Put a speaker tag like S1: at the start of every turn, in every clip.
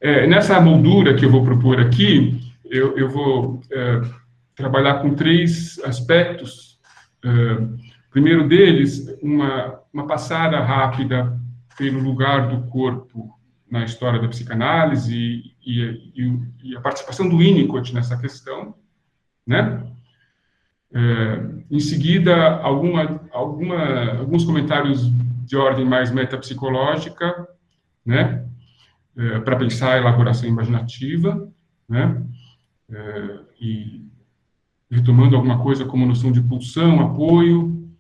S1: Nessa moldura que eu vou propor aqui, eu vou trabalhar com três aspectos. O primeiro deles, uma passada rápida pelo lugar do corpo na história da psicanálise e a participação do Winnicott nessa questão, né? Em seguida, alguns comentários de ordem mais metapsicológica, né? Para pensar a elaboração imaginativa, né? E retomando alguma coisa como noção de pulsão, apoio,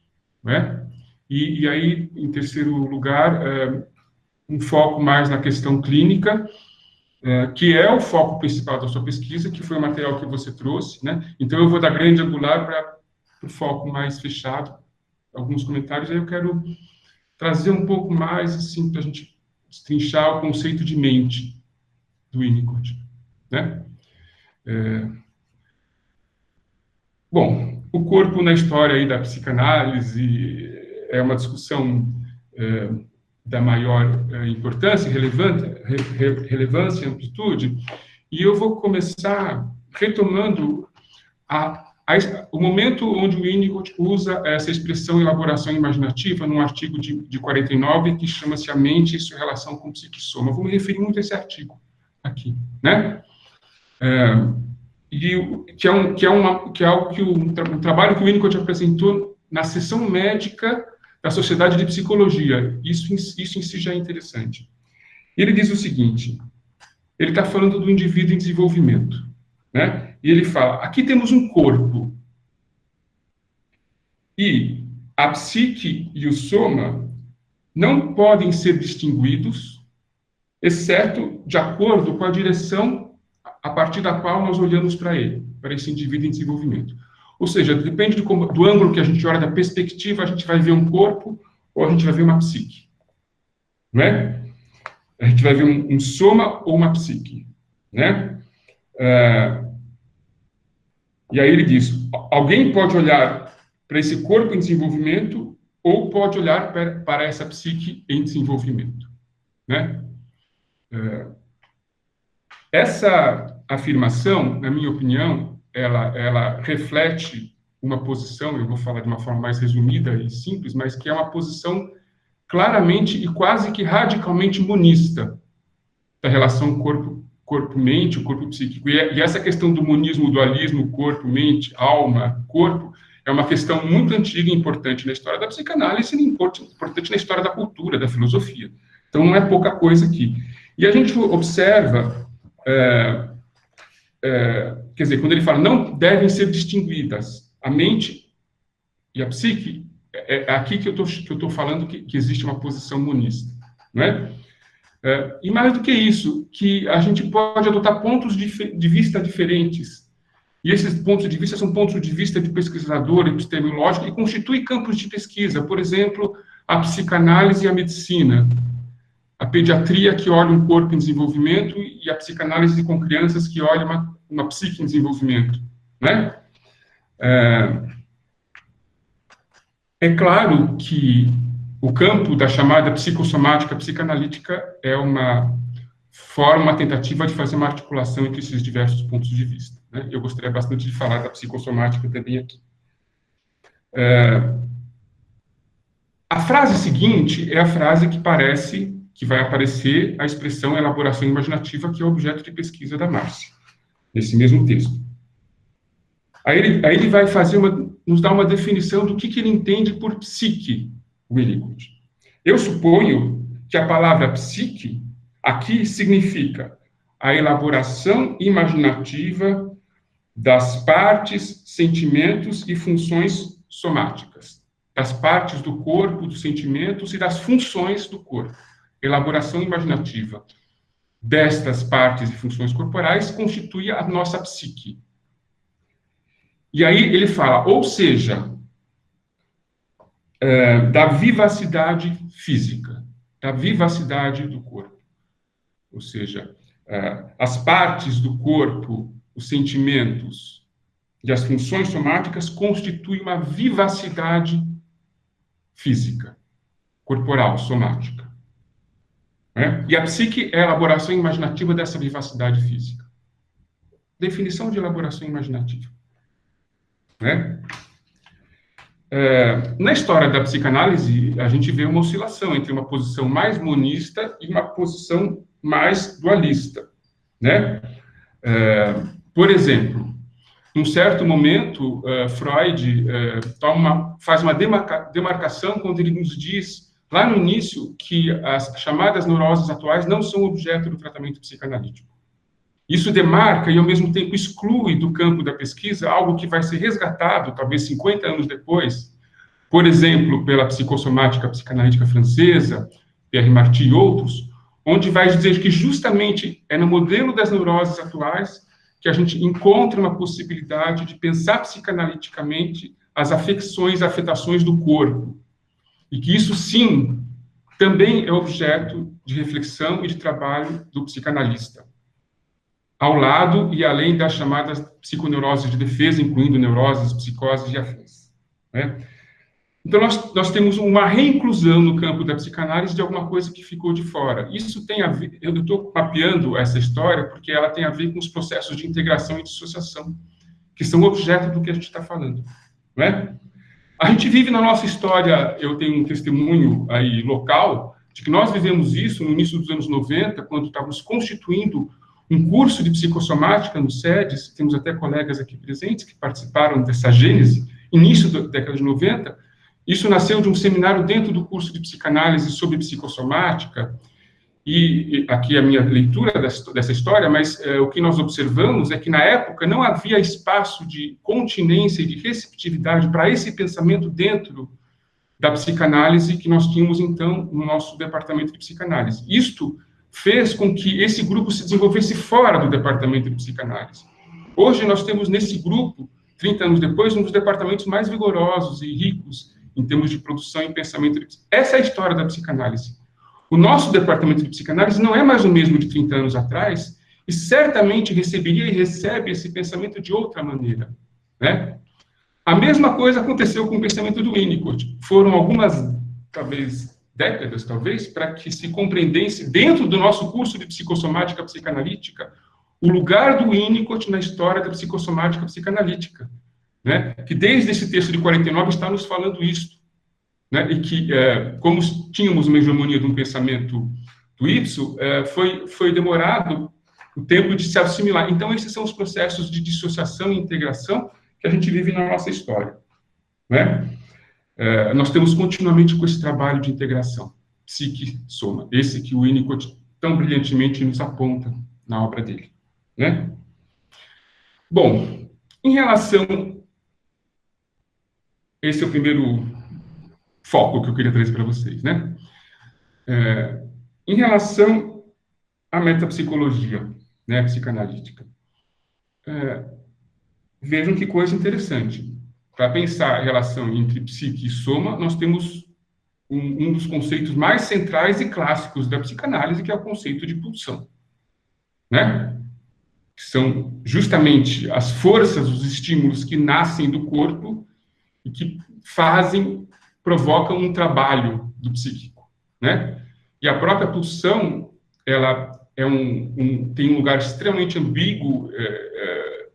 S1: né? E aí, em terceiro lugar, um foco mais na questão clínica, que é o foco principal da sua pesquisa, que foi o material que você trouxe, né? Então, eu vou da grande angular para o foco mais fechado, alguns comentários, aí eu quero trazer um pouco mais, assim, para a gente destrinchar o conceito de mente do Winnicott, né? Bom, o corpo na história aí da psicanálise é uma discussão da maior importância, relevância e amplitude, e eu vou começar retomando o momento onde o Winnicott usa essa expressão elaboração imaginativa num artigo de 49 que chama-se A Mente e Sua Relação com o Psiquissoma. Vou me referir muito a esse artigo aqui, né? Que é algo que um trabalho que o Winnicott apresentou na seção médica da Sociedade de Psicologia. Isso em si já é interessante. Ele diz o seguinte, ele está falando do indivíduo em desenvolvimento, né? E ele fala, aqui temos um corpo, e a psique e o soma não podem ser distinguidos, exceto de acordo com a direção a partir da qual nós olhamos para ele, para esse indivíduo em desenvolvimento. Ou seja, depende do ângulo que a gente olha, da perspectiva, a gente vai ver um corpo ou a gente vai ver uma psique. Não é? A gente vai ver um soma ou uma psique. Né? E aí ele diz, alguém pode olhar para esse corpo em desenvolvimento ou pode olhar para essa psique em desenvolvimento. Né? Essa afirmação, na minha opinião, ela reflete uma posição, eu vou falar de uma forma mais resumida e simples, mas que é uma posição claramente e quase que radicalmente monista da relação corpo-mente, o corpo psíquico. E essa questão do monismo, dualismo, corpo-mente, alma, corpo, é uma questão muito antiga e importante na história da psicanálise e importante na história da cultura, da filosofia. Então, não é pouca coisa aqui. E a gente observa... quer dizer, quando ele fala não devem ser distinguidas a mente e a psique, é aqui que eu estou falando que existe uma posição monista, não é? E mais do que isso, que a gente pode adotar pontos de vista diferentes, e esses pontos de vista são pontos de vista de pesquisador epistemológico e constituem campos de pesquisa, por exemplo, a psicanálise e a medicina, a pediatria que olha um corpo em desenvolvimento e a psicanálise com crianças que olha uma psique em desenvolvimento, né? É claro que o campo da chamada psicossomática psicanalítica é uma tentativa de fazer uma articulação entre esses diversos pontos de vista, né? Eu gostaria bastante de falar da psicossomática também aqui. A frase seguinte é a frase que vai aparecer a expressão elaboração imaginativa, que é o objeto de pesquisa da Márcia, nesse mesmo texto. Aí ele vai nos dar uma definição do que ele entende por psique, Winnicott. Eu suponho que a palavra psique aqui significa a elaboração imaginativa das partes, sentimentos e funções somáticas, das partes do corpo, dos sentimentos e das funções do corpo. Elaboração imaginativa destas partes e funções corporais constitui a nossa psique. E aí ele fala, ou seja, da vivacidade física, da vivacidade do corpo. Ou seja, as partes do corpo, os sentimentos e as funções somáticas constituem uma vivacidade física, corporal, somática. né? E a psique é a elaboração imaginativa dessa vivacidade física. Definição de elaboração imaginativa, né? Na história da psicanálise, a gente vê uma oscilação entre uma posição mais monista e uma posição mais dualista, né? Por exemplo, num certo momento, Freud faz uma demarcação quando ele nos diz, lá no início, que as chamadas neuroses atuais não são objeto do tratamento psicanalítico. Isso demarca e, ao mesmo tempo, exclui do campo da pesquisa algo que vai ser resgatado, talvez 50 anos depois, por exemplo, pela psicossomática psicanalítica francesa, Pierre Marty e outros, onde vai dizer que justamente é no modelo das neuroses atuais que a gente encontra uma possibilidade de pensar psicanaliticamente as afecções, afetações do corpo. E que isso, sim, também é objeto de reflexão e de trabalho do psicanalista. Ao lado e além das chamadas psiconeuroses de defesa, incluindo neuroses, psicoses e afins, né? Então, nós temos uma reinclusão no campo da psicanálise de alguma coisa que ficou de fora. Isso tem a ver, eu estou mapeando essa história porque ela tem a ver com os processos de integração e dissociação, que são objeto do que a gente está falando, não é? A gente vive na nossa história, eu tenho um testemunho aí local, de que nós vivemos isso no início dos anos 90, quando estávamos constituindo um curso de psicossomática no SEDES, temos até colegas aqui presentes que participaram dessa gênese, início da década de 90. Isso nasceu de um seminário dentro do curso de psicanálise sobre psicossomática, e aqui a minha leitura dessa história, mas o que nós observamos é que, na época, não havia espaço de continência e de receptividade para esse pensamento dentro da psicanálise que nós tínhamos, então, no nosso departamento de psicanálise. Isto fez com que esse grupo se desenvolvesse fora do departamento de psicanálise. Hoje, nós temos nesse grupo, 30 anos depois, um dos departamentos mais vigorosos e ricos em termos de produção e pensamento. Essa é a história da psicanálise. O nosso departamento de psicanálise não é mais o mesmo de 30 anos atrás, e certamente receberia e recebe esse pensamento de outra maneira, né? A mesma coisa aconteceu com o pensamento do Winnicott. Foram algumas, talvez, décadas, talvez, para que se compreendesse, dentro do nosso curso de psicossomática psicanalítica, o lugar do Winnicott na história da psicossomática psicanalítica, né? Que desde esse texto de 49 está nos falando isso, né? E que, como tínhamos uma hegemonia de um pensamento do Ipso, foi demorado o tempo de se assimilar. Então, esses são os processos de dissociação e integração que a gente vive na nossa história, né? Nós temos continuamente com esse trabalho de integração, psique-soma, esse que o Winnicott tão brilhantemente nos aponta na obra dele, né? Bom, em relação... Esse é o primeiro foco que eu queria trazer para vocês, né? Em relação à metapsicologia, né, psicanalítica, vejam que coisa interessante. Para pensar a relação entre psique e soma, nós temos um dos conceitos mais centrais e clássicos da psicanálise, que é o conceito de pulsão, né? Que são justamente as forças, os estímulos que nascem do corpo e que provocam um trabalho do psíquico, né? E a própria pulsão, ela tem um lugar extremamente ambíguo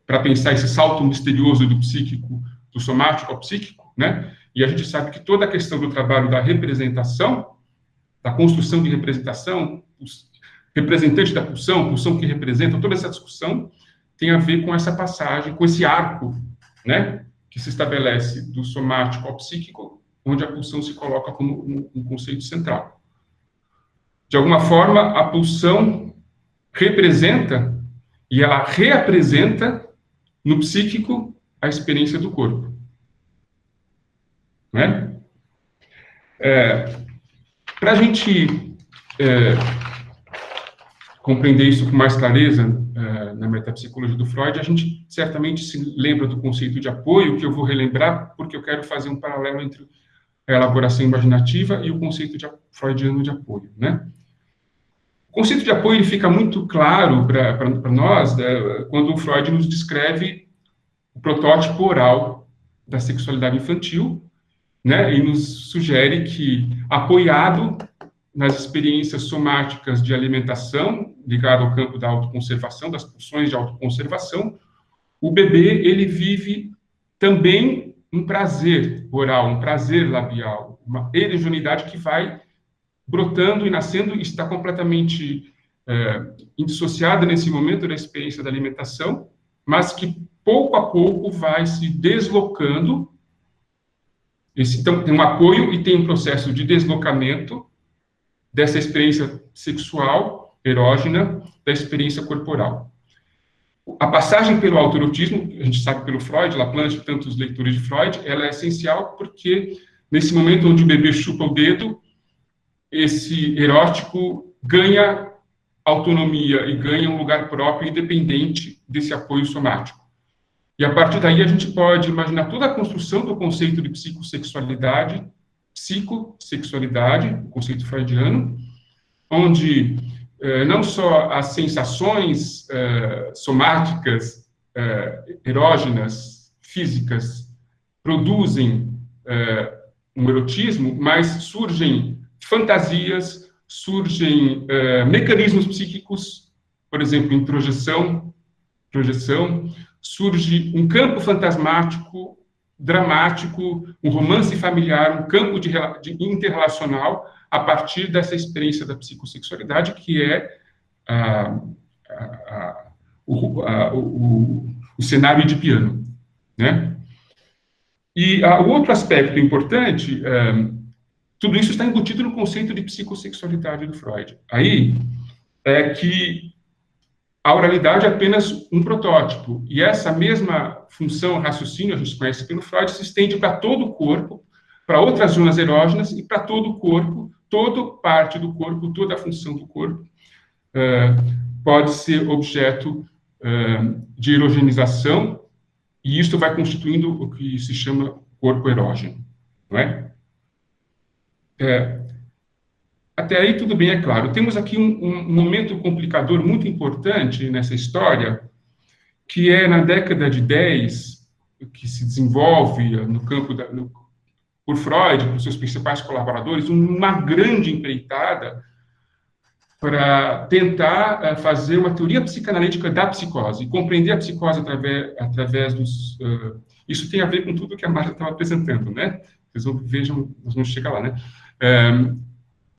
S1: para pensar esse salto misterioso do psíquico, do somático ao psíquico, né? E a gente sabe que toda a questão do trabalho da representação, da construção de representação, os representantes da pulsão que representa, toda essa discussão tem a ver com essa passagem, com esse arco, né, que se estabelece do somático ao psíquico, onde a pulsão se coloca como um conceito central. De alguma forma, a pulsão representa e ela reapresenta no psíquico a experiência do corpo, né? Para a gente compreender isso com mais clareza na metapsicologia do Freud, a gente certamente se lembra do conceito de apoio, que eu vou relembrar, porque eu quero fazer um paralelo entre a elaboração imaginativa e o conceito freudiano de apoio, né? O conceito de apoio ele fica muito claro para nós, né, quando o Freud nos descreve o protótipo oral da sexualidade infantil, né, e nos sugere que, apoiado nas experiências somáticas de alimentação, ligado ao campo da autoconservação, das pulsões de autoconservação, o bebê, ele vive também um prazer oral, um prazer labial, uma heterogeneidade que vai brotando e nascendo e está completamente indissociada nesse momento da experiência da alimentação, mas que pouco a pouco vai se deslocando. Então, tem um apoio e tem um processo de deslocamento dessa experiência sexual, erógena, da experiência corporal. A passagem pelo autoerotismo, a gente sabe pelo Freud, Laplanche e tantos leitores de Freud, ela é essencial porque, nesse momento onde o bebê chupa o dedo, esse erótico ganha autonomia e ganha um lugar próprio, independente desse apoio somático. E, a partir daí, a gente pode imaginar toda a construção do conceito de psicossexualidade, o conceito freudiano, onde não só as sensações somáticas, erógenas, físicas, produzem um erotismo, mas surgem fantasias, surgem mecanismos psíquicos, por exemplo, projeção, surge um campo fantasmático, dramático, um romance familiar, um campo de interrelacional a partir dessa experiência da psicossexualidade, que é o cenário de piano, né? E o outro aspecto importante, tudo isso está embutido no conceito de psicossexualidade do Freud. Aí é que a oralidade é apenas um protótipo, e essa mesma função, raciocínio, a gente conhece pelo Freud, se estende para todo o corpo, para outras zonas erógenas e para todo o corpo, toda parte do corpo, toda a função do corpo pode ser objeto de erogenização, e isso vai constituindo o que se chama corpo erógeno, não é? Até aí tudo bem, é claro. Temos aqui um momento complicador muito importante nessa história, que é na década de 10, que se desenvolve no campo por Freud, por seus principais colaboradores, uma grande empreitada para tentar fazer uma teoria psicanalítica da psicose, e compreender a psicose através dos... isso tem a ver com tudo que a Marta estava apresentando, né? Vocês vejam, nós vamos chegar lá, né?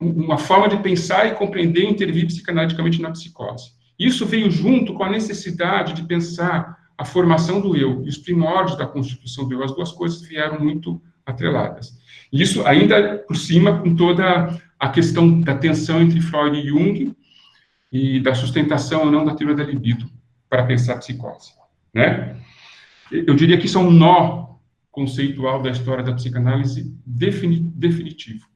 S1: Uma forma de pensar e compreender e intervir psicanaliticamente na psicose. Isso veio junto com a necessidade de pensar a formação do eu e os primórdios da constituição do eu. As duas coisas vieram muito atreladas. E isso ainda por cima com toda a questão da tensão entre Freud e Jung e da sustentação ou não da teoria da libido para pensar a psicose, né? Eu diria que isso é um nó conceitual da história da psicanálise definitivo.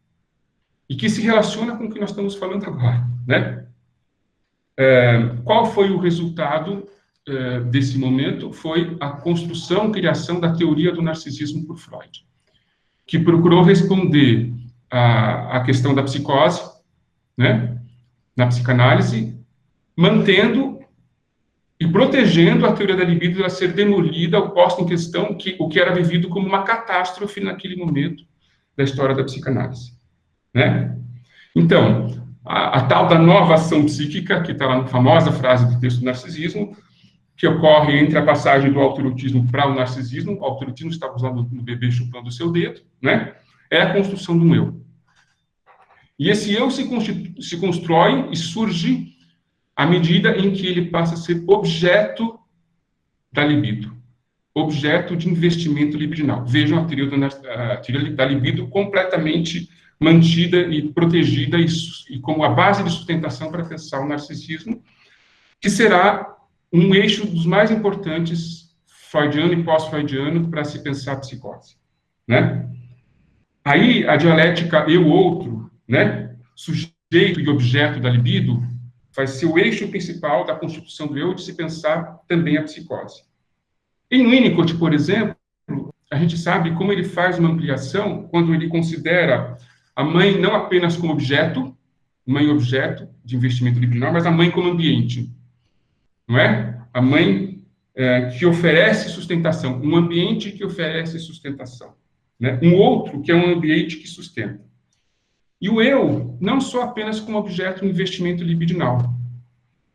S1: E que se relaciona com o que nós estamos falando agora, né? Qual foi o resultado desse momento? Foi a construção, criação da teoria do narcisismo por Freud, que procurou responder à questão da psicose, né, na psicanálise, mantendo e protegendo a teoria da libido a ser demolida, posta em questão o que era vivido como uma catástrofe naquele momento da história da psicanálise, né? Então, a tal da nova ação psíquica, que está lá na famosa frase do texto do narcisismo, que ocorre entre a passagem do autoerotismo para o narcisismo, o autoerotismo estava usando no bebê chupando o seu dedo, né? É a construção de um eu. E esse eu se constrói e surge à medida em que ele passa a ser objeto da libido, objeto de investimento libidinal. Vejam a teoria da libido completamente mantida e protegida e como a base de sustentação para pensar o narcisismo, que será um eixo dos mais importantes freudiano e pós-freudiano para se pensar a psicose, né? Aí a dialética eu-outro, né, sujeito e objeto da libido, vai ser o eixo principal da constituição do eu de se pensar também a psicose. Em Winnicott, por exemplo, a gente sabe como ele faz uma ampliação quando ele considera a mãe não apenas como objeto, mãe-objeto de investimento libidinal, mas a mãe como ambiente, não é? A mãe que oferece sustentação, um ambiente que oferece sustentação, né? Um outro que é um ambiente que sustenta. E o eu não só apenas como objeto de investimento libidinal,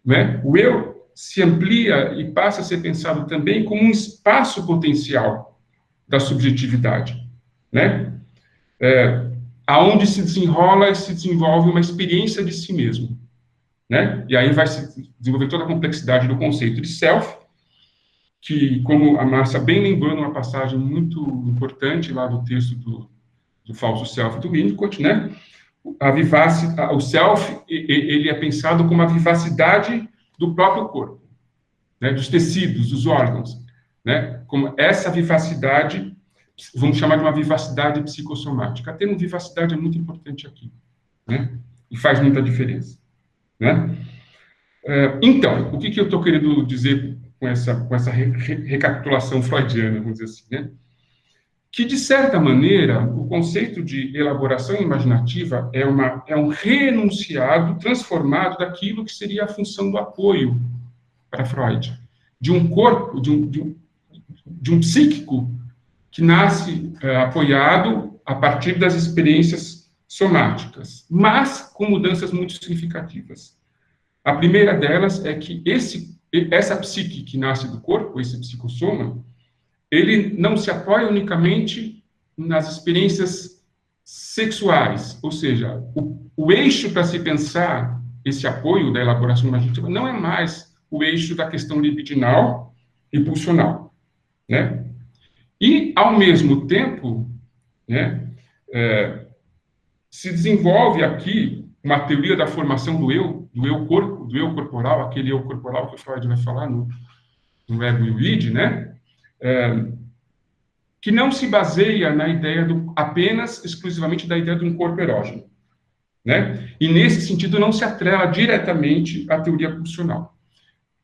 S1: né? O eu se amplia e passa a ser pensado também como um espaço potencial da subjetividade, né? Aonde se desenrola e se desenvolve uma experiência de si mesmo, né? E aí vai se desenvolver toda a complexidade do conceito de self, que, como a Márcia bem lembrou numa passagem muito importante lá do texto do falso self do Winnicott, né? O self, ele é pensado como a vivacidade do próprio corpo, né? Dos tecidos, dos órgãos, né? Como essa vivacidade, vamos chamar de uma vivacidade psicossomática. A termo vivacidade é muito importante aqui, né? E faz muita diferença, né? Então, o que eu estou querendo dizer com essa recapitulação freudiana, vamos dizer assim, né? Que, de certa maneira, o conceito de elaboração imaginativa é um reenunciado transformado daquilo que seria a função do apoio para Freud, de um corpo, de um psíquico que nasce apoiado a partir das experiências somáticas, mas com mudanças muito significativas. A primeira delas é que essa psique que nasce do corpo, esse psicossoma, ele não se apoia unicamente nas experiências sexuais, ou seja, o eixo para se pensar esse apoio da elaboração imaginativa não é mais o eixo da questão libidinal e pulsional, né? E, ao mesmo tempo, né, se desenvolve aqui uma teoria da formação do eu corpo, do eu corporal, aquele eu corporal que o Freud vai falar no ego e o id, né? Que não se baseia na ideia apenas, exclusivamente da ideia de um corpo erógeno, né? E, nesse sentido, não se atrela diretamente à teoria pulsional,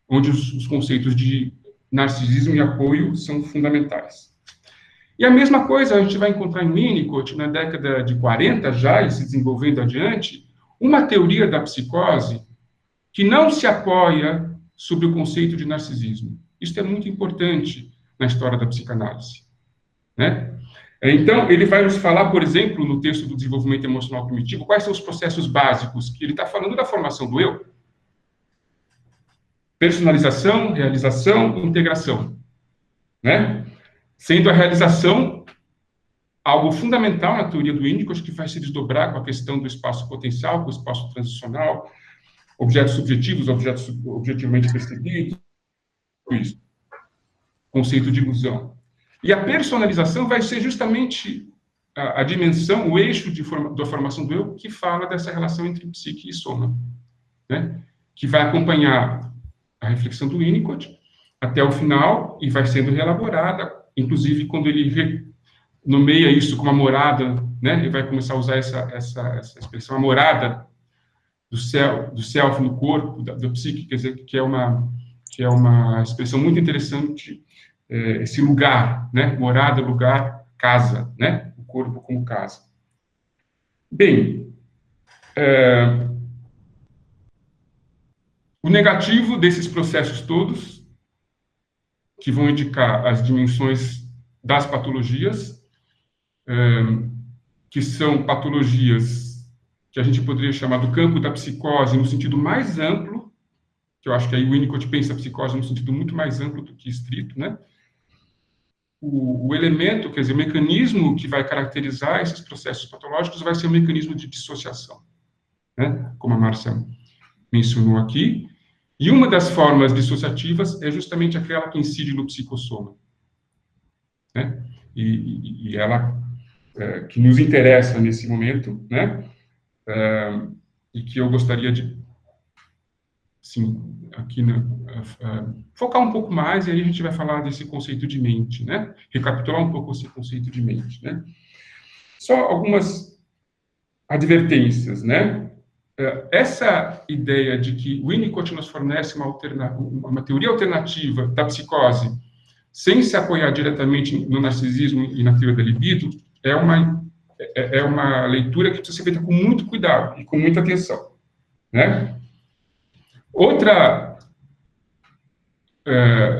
S1: onde os conceitos de narcisismo e apoio são fundamentais. E a mesma coisa a gente vai encontrar em Winnicott, na década de 40 já, e se desenvolvendo adiante, uma teoria da psicose que não se apoia sobre o conceito de narcisismo. Isso é muito importante na história da psicanálise, né? Então, ele vai nos falar, por exemplo, no texto do desenvolvimento emocional primitivo, quais são os processos básicos, que ele está falando da formação do eu. Personalização, realização, integração, né? Sendo a realização algo fundamental na teoria do Winnicott, que vai se desdobrar com a questão do espaço potencial, com o espaço transicional, objetos subjetivos, objetos objetivamente percebidos, isso. Conceito de ilusão. E a personalização vai ser justamente a dimensão, o eixo da formação do eu, que fala dessa relação entre psique e soma, né? Que vai acompanhar a reflexão do Winnicott até o final e vai sendo reelaborada, inclusive quando ele nomeia isso como a morada, né? Ele vai começar a usar essa expressão, a morada do self no corpo, do psique, quer dizer, que é uma expressão muito interessante, esse lugar, né? Morada, lugar, casa, né? O corpo como casa. Bem, o negativo desses processos todos, que vão indicar as dimensões das patologias, que são patologias que a gente poderia chamar do campo da psicose no sentido mais amplo, que eu acho que aí o Winnicott pensa a psicose no sentido muito mais amplo do que estrito, né? O elemento, quer dizer, o mecanismo que vai caracterizar esses processos patológicos vai ser o mecanismo de dissociação, né? Como a Márcia mencionou aqui. E uma das formas dissociativas é justamente aquela que incide no psicossoma, né? E ela que nos interessa nesse momento, né? E que eu gostaria de, sim, aqui focar um pouco mais, e aí a gente vai falar desse conceito de mente, né? Recapitular um pouco esse conceito de mente, né? Só algumas advertências, né? Essa ideia de que Winnicott nos fornece uma teoria alternativa da psicose, sem se apoiar diretamente no narcisismo e na teoria da libido, é uma leitura que precisa ser feita com muito cuidado e com muita atenção, né? Outra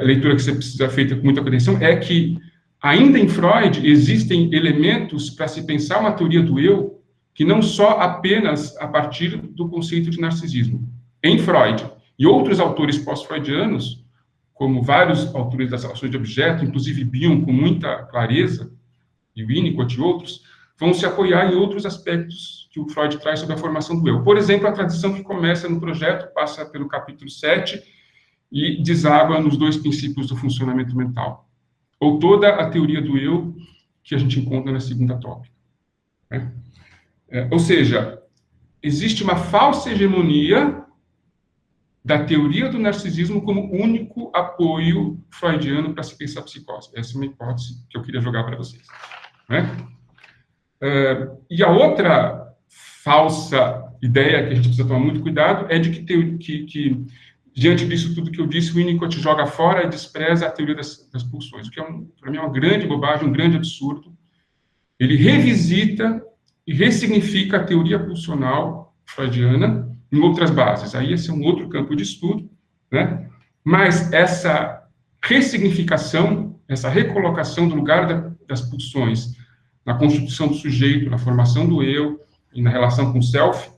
S1: leitura que precisa ser feita com muita atenção é que, ainda em Freud, existem elementos para se pensar uma teoria do eu que não só apenas a partir do conceito de narcisismo. Em Freud e outros autores pós-freudianos, como vários autores das relações de objeto, inclusive Bion com muita clareza, e Winnicott e outros, vão se apoiar em outros aspectos que o Freud traz sobre a formação do eu. Por exemplo, a tradição que começa no projeto, passa pelo capítulo 7 e deságua nos 2 princípios do funcionamento mental. Ou toda a teoria do eu que a gente encontra na segunda tópica. Né? Ou seja, existe uma falsa hegemonia da teoria do narcisismo como único apoio freudiano para se pensar psicose. Essa é uma hipótese que eu queria jogar para vocês. Né? E a outra falsa ideia que a gente precisa tomar muito cuidado é de que diante disso tudo que eu disse, o Winnicott joga fora e despreza a teoria das pulsões, o que para mim é uma grande bobagem, um grande absurdo. Ele revisita e ressignifica a teoria pulsional freudiana em outras bases. Aí esse é um outro campo de estudo, né? Mas essa ressignificação, essa recolocação do lugar das pulsões na constituição do sujeito, na formação do eu e na relação com o self,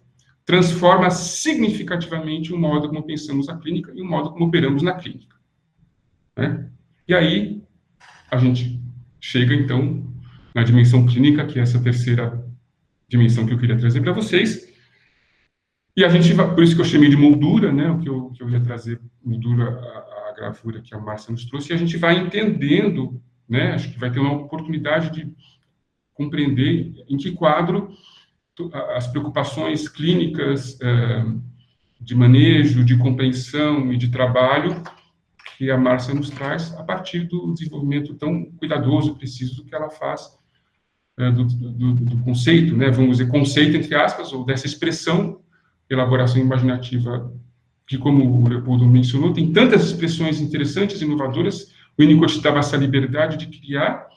S1: transforma significativamente o modo como pensamos a clínica e o modo como operamos na clínica. Né? E aí a gente chega, então, na dimensão clínica, que é essa terceira dimensão que eu queria trazer para vocês. E a gente vai, por isso que eu chamei de moldura, né, o que eu ia trazer, moldura, a gravura que a Márcia nos trouxe, e a gente vai entendendo, né, acho que vai ter uma oportunidade de compreender em que quadro as preocupações clínicas de manejo, de compreensão e de trabalho que a Márcia nos traz a partir do desenvolvimento tão cuidadoso, preciso que ela faz do conceito, né, vamos dizer, conceito entre aspas, ou dessa expressão, elaboração imaginativa, que, como o Leopoldo mencionou, tem tantas expressões interessantes, inovadoras, o Winnicott dava essa liberdade de criar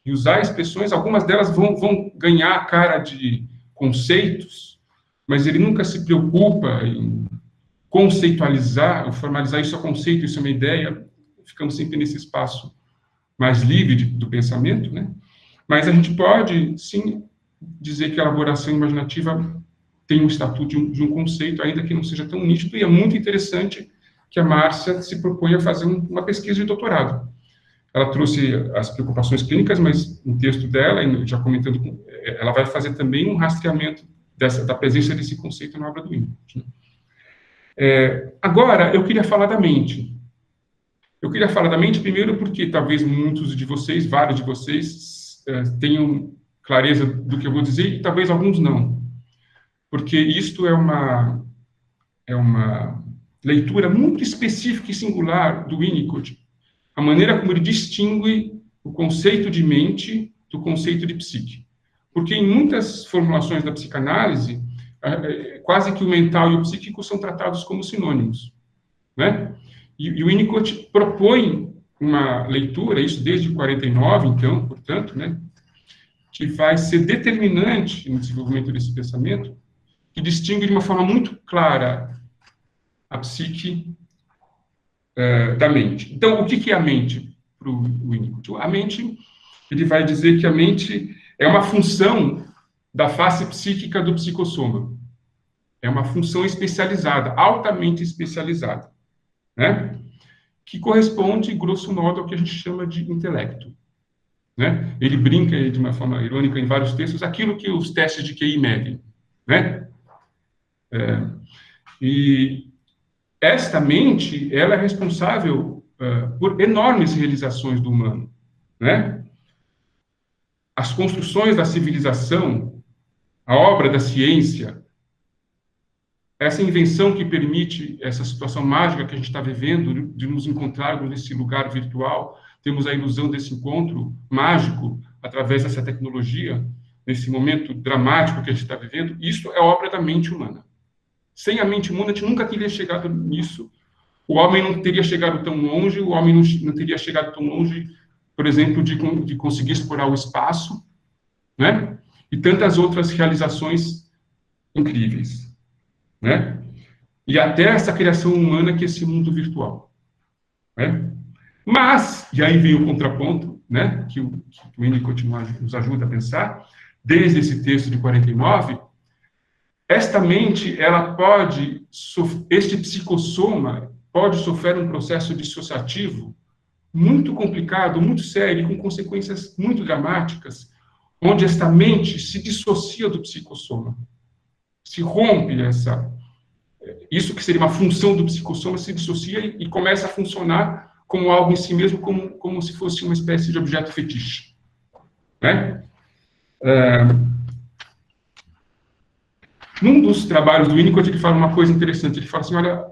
S1: e usar expressões, algumas delas vão ganhar a cara de conceitos, mas ele nunca se preocupa em conceitualizar, ou formalizar isso é conceito, isso é uma ideia, ficamos sempre nesse espaço mais livre do pensamento, né? Mas a gente pode, sim, dizer que a elaboração imaginativa tem um estatuto de um conceito, ainda que não seja tão nítido, e é muito interessante que a Márcia se propõe a fazer uma pesquisa de doutorado. Ela trouxe as preocupações clínicas, mas no texto dela, já comentando, ela vai fazer também um rastreamento da presença desse conceito na obra do Winnicott. Agora, eu queria falar da mente. Eu queria falar da mente primeiro porque talvez muitos de vocês, vários de vocês, tenham clareza do que eu vou dizer e talvez alguns não. Porque isto é uma leitura muito específica e singular do Winnicott, a maneira como ele distingue o conceito de mente do conceito de psique. Porque em muitas formulações da psicanálise, quase que o mental e o psíquico são tratados como sinônimos, né? E o Winnicott propõe uma leitura, isso desde 49, então, portanto, né, que vai ser determinante no desenvolvimento desse pensamento, que distingue de uma forma muito clara a psique da mente. Então, o que é a mente para o Winnicott? A mente, ele vai dizer que a mente é uma função da face psíquica do psicossoma. É uma função especializada, altamente especializada, né? Que corresponde, grosso modo, ao que a gente chama de intelecto. Né? Ele brinca, de uma forma irônica, em vários textos, aquilo que os testes de QI medem. Né? E esta mente, ela é responsável por enormes realizações do humano. Né? As construções da civilização, a obra da ciência, essa invenção que permite essa situação mágica que a gente está vivendo, de nos encontrarmos nesse lugar virtual, temos a ilusão desse encontro mágico através dessa tecnologia, nesse momento dramático que a gente está vivendo, isso é obra da mente humana. Sem a mente humana, a gente nunca teria chegado nisso, o homem não teria chegado tão longe, o homem não teria chegado tão longe, por exemplo, de conseguir explorar o espaço, né? E tantas outras realizações incríveis. Né? E até essa criação humana que é esse mundo virtual. Né? Mas, e aí vem o contraponto, né, que o Winnicott nos ajuda a pensar, desde esse texto de 49, esta mente, ela pode, este psicossoma pode sofrer um processo dissociativo muito complicado, muito sério, com consequências muito dramáticas, onde esta mente se dissocia do psicossoma, se rompe isso que seria uma função do psicossoma, se dissocia e começa a funcionar como algo em si mesmo, como se fosse uma espécie de objeto fetiche. Né? Num dos trabalhos do Winnicott, ele fala uma coisa interessante. Ele fala assim, olha,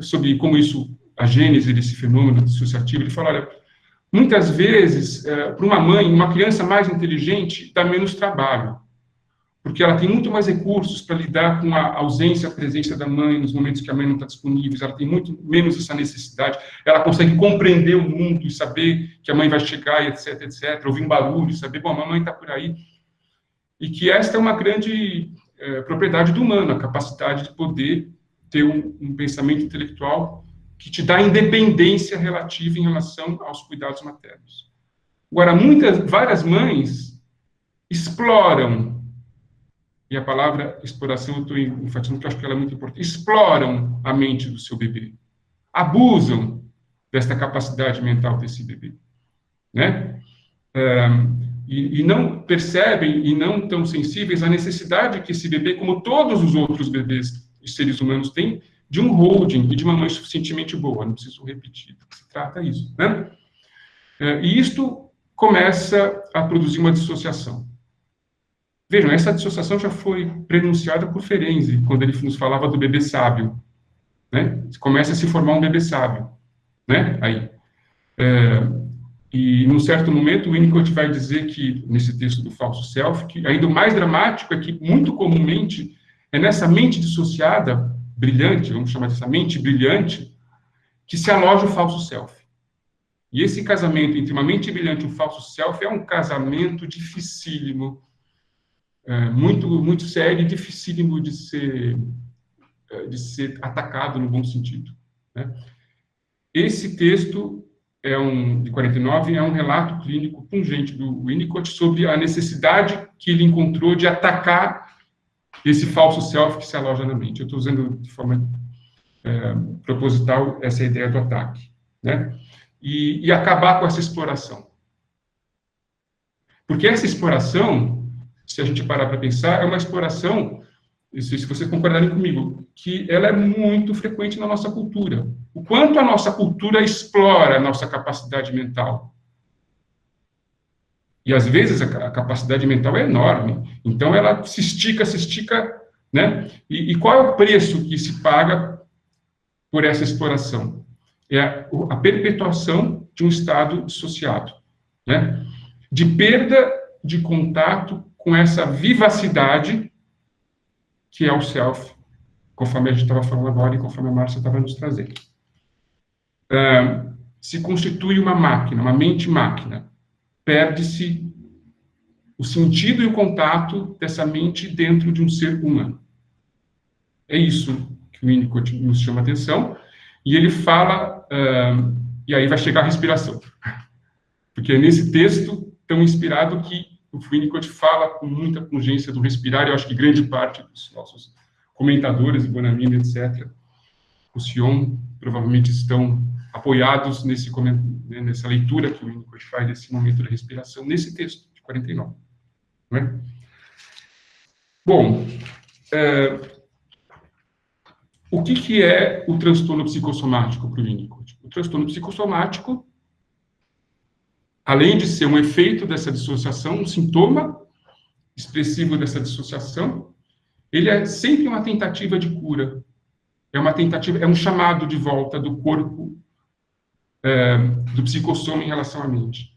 S1: sobre como isso, a gênese desse fenômeno dissociativo, ele fala, olha, muitas vezes, para uma mãe, uma criança mais inteligente dá menos trabalho, porque ela tem muito mais recursos para lidar com a ausência, a presença da mãe nos momentos que a mãe não está disponível, ela tem muito menos essa necessidade, ela consegue compreender o mundo e saber que a mãe vai chegar, e etc, etc, ouvir um barulho, saber, bom, a mamãe está por aí, e que esta é uma grande propriedade do humano, a capacidade de poder ter um pensamento intelectual que te dá independência relativa em relação aos cuidados maternos. Agora, várias mães exploram, e a palavra exploração eu estou enfatizando porque eu acho que ela é muito importante, exploram a mente do seu bebê, abusam desta capacidade mental desse bebê, né? E não percebem e não estão sensíveis à necessidade que esse bebê, como todos os outros bebês e seres humanos têm, de um holding e de uma mãe suficientemente boa. Não preciso repetir, se trata isso, né? E isto começa a produzir uma dissociação. Vejam, essa dissociação já foi prenunciada por Ferenczi, quando ele nos falava do bebê sábio, né? Começa a se formar um bebê sábio, né? Aí. E, num certo momento, o Winnicott vai dizer que, nesse texto do falso self, que ainda o mais dramático é que, muito comumente, é nessa mente dissociada, brilhante, vamos chamar dessa mente brilhante, que se aloja o falso self. E esse casamento entre uma mente brilhante e o falso self é um casamento dificílimo, muito, muito sério e dificílimo de ser atacado no bom sentido, né? Esse texto de 49, é um relato clínico pungente do Winnicott sobre a necessidade que ele encontrou de atacar esse falso self que se aloja na mente. Eu estou usando de forma proposital essa ideia do ataque, né? E acabar com essa exploração. Porque essa exploração, se a gente parar para pensar, é uma exploração, se vocês concordarem comigo, que ela é muito frequente na nossa cultura. O quanto a nossa cultura explora a nossa capacidade mental. E, às vezes, a capacidade mental é enorme. Então, ela se estica, né? E qual é o preço que se paga por essa exploração? É a perpetuação de um estado dissociado, né? De perda de contato com essa vivacidade que é o self, conforme a gente estava falando agora e conforme a Márcia estava nos trazendo. Se constitui uma máquina, uma mente-máquina. Perde-se o sentido e o contato dessa mente dentro de um ser humano. É isso que o Winnicott nos chama a atenção, e ele fala, e aí vai chegar a respiração. Porque é nesse texto tão inspirado que o Winnicott fala com muita pungência do respirar, e eu acho que grande parte dos nossos comentadores, Bonamina, etc., o Sion, provavelmente estão apoiados nessa leitura que o Winnicott faz desse momento da respiração, nesse texto de 49. Não é? Bom, o que é o transtorno psicossomático para o Winnicott? O transtorno psicossomático, além de ser um efeito dessa dissociação, um sintoma expressivo dessa dissociação, ele é sempre uma tentativa de cura. É um chamado de volta do corpo, do psicossoma em relação à mente,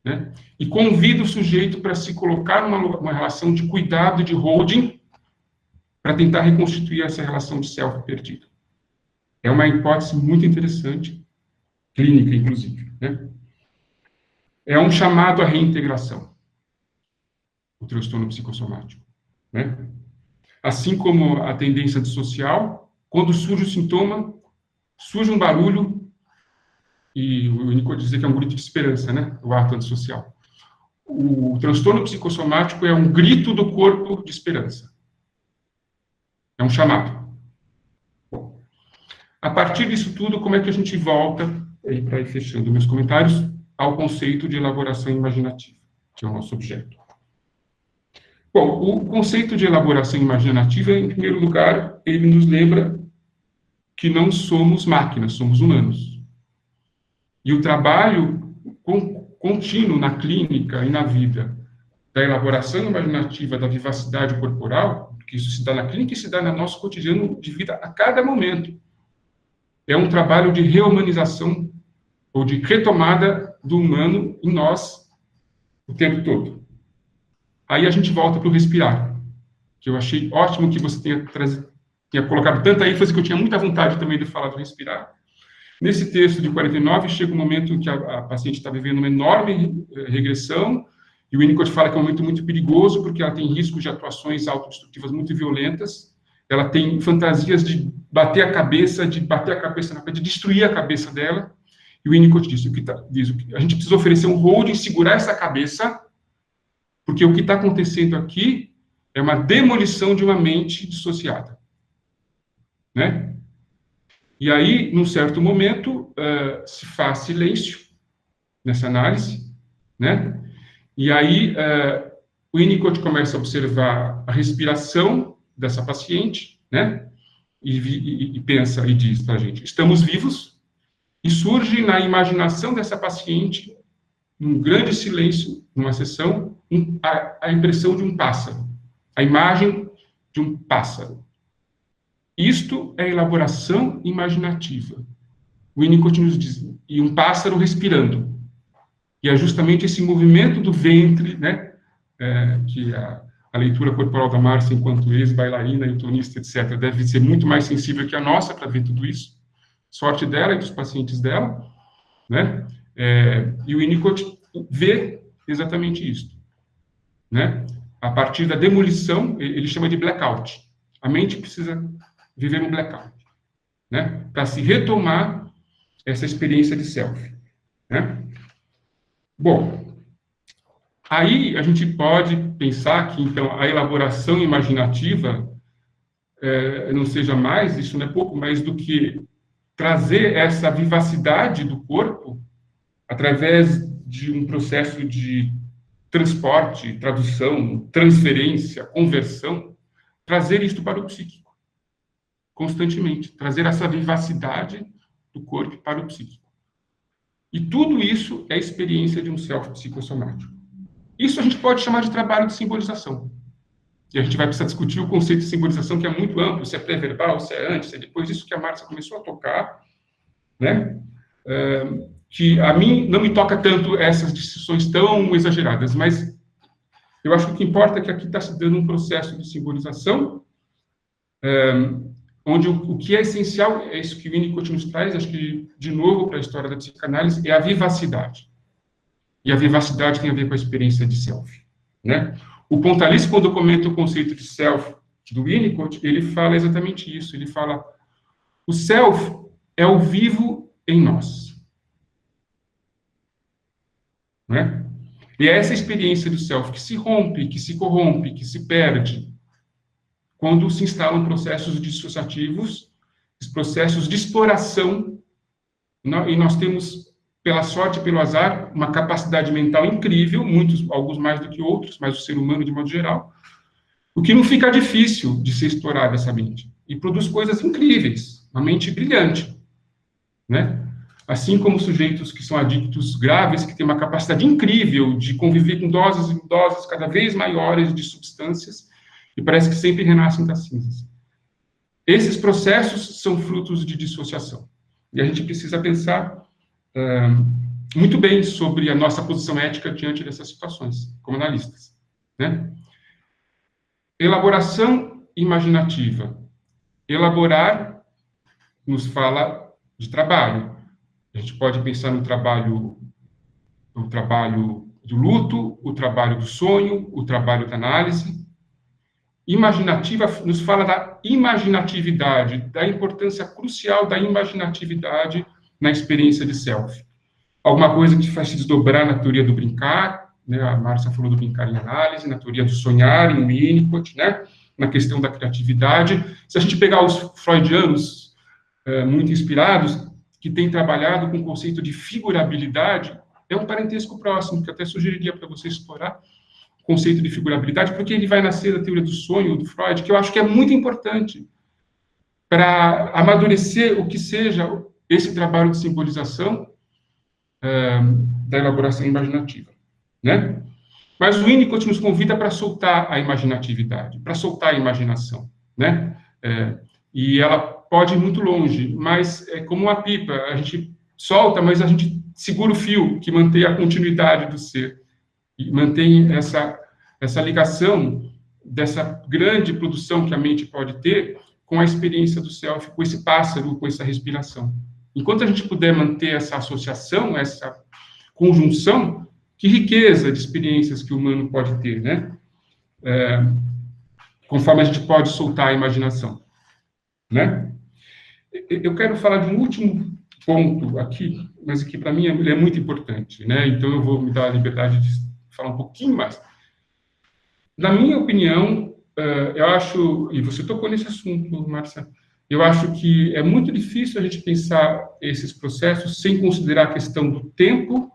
S1: né? E convida o sujeito para se colocar numa relação de cuidado, de holding, para tentar reconstituir essa relação de self perdido. É uma hipótese muito interessante, clínica, inclusive, né? É um chamado à reintegração, o transtorno psicossomático, né? Assim como a tendência dissocial, quando surge o sintoma, surge um barulho, e o Winnicott diz que é um grito de esperança, né? O ato antissocial. o transtorno psicossomático é um grito do corpo de esperança. É um chamado. Bom, a partir disso tudo, como é que a gente volta, para ir fechando meus comentários, ao conceito de elaboração imaginativa, que é o nosso objeto? Bom, o conceito de elaboração imaginativa, em primeiro lugar, ele nos lembra que não somos máquinas, somos humanos. E o trabalho contínuo na clínica e na vida da elaboração imaginativa da vivacidade corporal, que isso se dá na clínica e se dá no nosso cotidiano de vida a cada momento. É um trabalho de reumanização ou de retomada do humano em nós o tempo todo. Aí a gente volta para o respirar, que eu achei ótimo que você tenha colocado tanta ênfase que eu tinha muita vontade também de falar do respirar. Nesse texto de 49, chega um momento em que a paciente está vivendo uma enorme regressão, e o Winnicott fala que é um momento muito perigoso, porque ela tem riscos de atuações autodestrutivas muito violentas, ela tem fantasias de bater a cabeça na parede, de destruir a cabeça dela, e o Winnicott diz a gente precisa oferecer um holding, segurar essa cabeça, porque o que está acontecendo aqui é uma demolição de uma mente dissociada. Né? E aí, num certo momento, se faz silêncio nessa análise, né? E aí, o Winnicott começa a observar a respiração dessa paciente, né? E pensa e diz para a gente, estamos vivos, e surge na imaginação dessa paciente, num grande silêncio, numa sessão, a impressão de um pássaro, a imagem de um pássaro. Isto é elaboração imaginativa. O Winnicott nos diz, e um pássaro respirando. E é justamente esse movimento do ventre, né, que a leitura corporal da Márcia, enquanto ex-bailarina, entonista, etc., deve ser muito mais sensível que a nossa para ver tudo isso. Sorte dela e dos pacientes dela, né? E o Winnicott vê exatamente isso, né? A partir da demolição, ele chama de blackout. A mente precisa viver um blackout, né? Para se retomar essa experiência de self, né? Bom, aí a gente pode pensar que, então, a elaboração imaginativa não seja mais, isso não é pouco mais do que trazer essa vivacidade do corpo através de um processo de transporte, tradução, transferência, conversão, trazer isto para o psíquico, constantemente, trazer essa vivacidade do corpo para o psíquico. E tudo isso é experiência de um self psicossomático. Isso a gente pode chamar de trabalho de simbolização. E a gente vai precisar discutir o conceito de simbolização, que é muito amplo, se é pré-verbal, se é antes, se é depois. Isso que a Márcia começou a tocar, né? Que a mim não me toca tanto essas distinções tão exageradas, mas eu acho que o que importa é que aqui está se dando um processo de simbolização, onde o que é essencial, é isso que o Winnicott nos traz, acho que, de novo, para a história da psicanálise, é a vivacidade. E a vivacidade tem a ver com a experiência de self, né? O Pontalis, quando comenta o conceito de self do Winnicott, ele fala exatamente isso. Ele fala, o self é o vivo em nós. Né? E é essa experiência do self que se rompe, que se corrompe, que se perde, quando se instalam processos dissociativos, processos de exploração, e nós temos, pela sorte e pelo azar, uma capacidade mental incrível, alguns mais do que outros, mas o ser humano de modo geral, o que não fica difícil de ser explorada essa mente, e produz coisas incríveis, uma mente brilhante, né? Assim como sujeitos que são adictos graves, que têm uma capacidade incrível de conviver com doses e doses cada vez maiores de substâncias, e parece que sempre renascem das cinzas. Esses processos são frutos de dissociação, e a gente precisa pensar muito bem sobre a nossa posição ética diante dessas situações, como analistas, né? Elaboração imaginativa. Elaborar nos fala de trabalho. A gente pode pensar no trabalho do luto, o trabalho do sonho, o trabalho da análise. Imaginativa nos fala da imaginatividade, da importância crucial da imaginatividade na experiência de self. Alguma coisa que faz se desdobrar na teoria do brincar, né? A Márcia falou do brincar em análise, na teoria do sonhar, em Winnicott, né? Na questão da criatividade. Se a gente pegar os freudianos muito inspirados, que têm trabalhado com o conceito de figurabilidade, é um parentesco próximo, que eu até sugeriria para você explorar o conceito de figurabilidade, porque ele vai nascer da teoria do sonho, do Freud, que eu acho que é muito importante para amadurecer o que seja esse trabalho de simbolização da elaboração imaginativa, né? Mas o Winnicott nos convida para soltar a imaginatividade, para soltar a imaginação, né? E ela pode ir muito longe, mas é como uma pipa, a gente solta, mas a gente segura o fio que mantém a continuidade do ser, e mantém essa ligação dessa grande produção que a mente pode ter com a experiência do self, com esse pássaro, com essa respiração. Enquanto a gente puder manter essa associação, essa conjunção, que riqueza de experiências que o humano pode ter, né? Conforme a gente pode soltar a imaginação, né? Eu quero falar de um último ponto aqui, mas que para mim ele é muito importante, né? Então eu vou me dar a liberdade de falar um pouquinho mais. Na minha opinião, eu acho, e você tocou nesse assunto, Márcia, eu acho que é muito difícil a gente pensar esses processos sem considerar a questão do tempo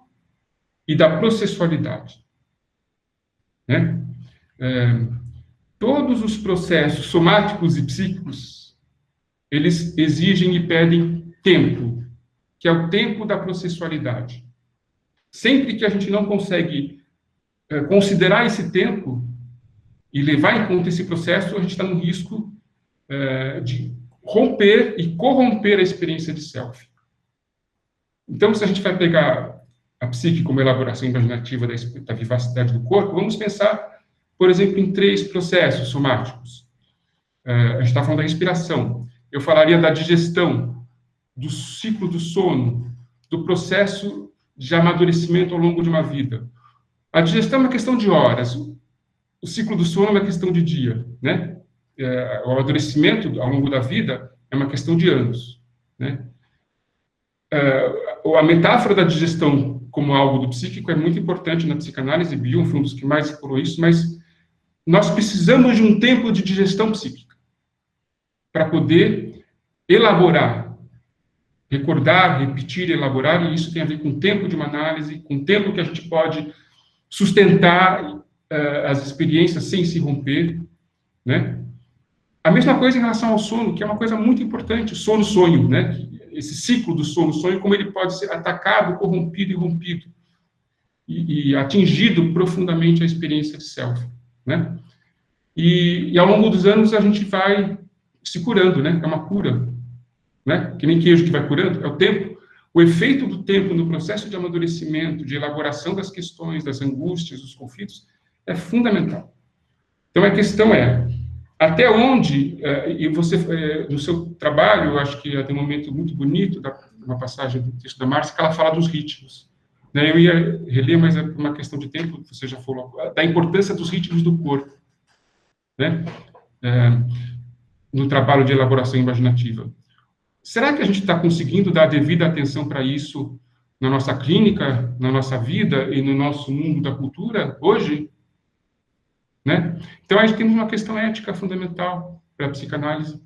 S1: e da processualidade, né? Todos os processos somáticos e psíquicos, eles exigem e pedem tempo, que é o tempo da processualidade. Sempre que a gente não consegue considerar esse tempo e levar em conta esse processo, a gente está no risco de romper e corromper a experiência de self. Então, se a gente vai pegar a psique como elaboração imaginativa da vivacidade do corpo, vamos pensar, por exemplo, em 3 processos somáticos. A gente está falando da respiração. Eu falaria da digestão, do ciclo do sono, do processo de amadurecimento ao longo de uma vida. A digestão é uma questão de horas, o ciclo do sono é uma questão de dia, né? O amadurecimento ao longo da vida é uma questão de anos, né? A metáfora da digestão como algo do psíquico é muito importante na psicanálise. Bion foi um dos que mais explorou isso, mas nós precisamos de um tempo de digestão psíquica para poder elaborar, recordar, repetir, elaborar, e isso tem a ver com o tempo de uma análise, com o tempo que a gente pode sustentar as experiências sem se romper, né? A mesma coisa em relação ao sono, que é uma coisa muito importante, o sono-sonho, né? Esse ciclo do sono-sonho, como ele pode ser atacado, corrompido e rompido, e atingido profundamente a experiência de self, né? E ao longo dos anos a gente vai se curando, né? É uma cura, né? Que nem queijo que vai curando, é o tempo. O efeito do tempo no processo de amadurecimento, de elaboração das questões, das angústias, dos conflitos, é fundamental. Então, a questão é, até onde, e você, no seu trabalho, eu acho que tem um momento muito bonito, uma passagem do texto da Márcia, que ela fala dos ritmos. Né? Eu ia reler, mas é por uma questão de tempo, você já falou, da importância dos ritmos do corpo, né? No trabalho de elaboração imaginativa. Será que a gente está conseguindo dar a devida atenção para isso na nossa clínica, na nossa vida e no nosso mundo da cultura hoje? Né? Então, a gente tem uma questão ética fundamental para a psicanálise,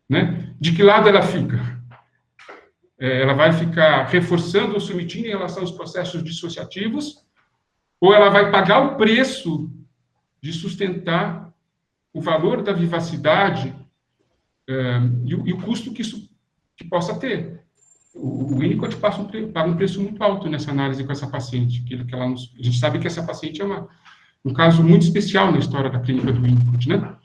S1: né? De que lado ela fica? Ela vai ficar reforçando ou se omitindo em relação aos processos dissociativos, ou ela vai pagar o preço de sustentar o valor da vivacidade e o custo que isso possa ter. O Winnicott paga um preço muito alto nessa análise com essa paciente, a gente sabe que essa paciente é um caso muito especial na história da clínica do Winnicott, né?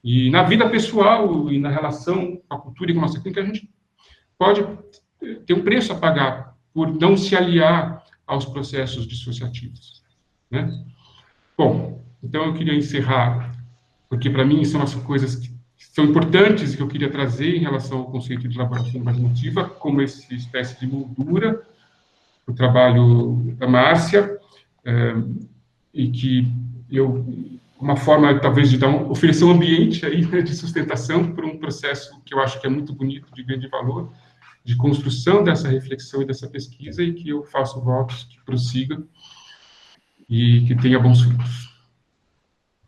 S1: E na vida pessoal e na relação com a cultura e com a nossa clínica, a gente pode ter um preço a pagar por não se aliar aos processos dissociativos, né? Bom, então eu queria encerrar, porque para mim são as coisas que são importantes e que eu queria trazer em relação ao conceito de elaboração imaginativa, como essa espécie de moldura, o trabalho da Márcia, e que uma forma, talvez, de oferecer um ambiente aí, né, de sustentação para um processo que eu acho que é muito bonito, de grande valor, de construção dessa reflexão e dessa pesquisa, e que eu faço votos que prossiga. e que tenha bons frutos.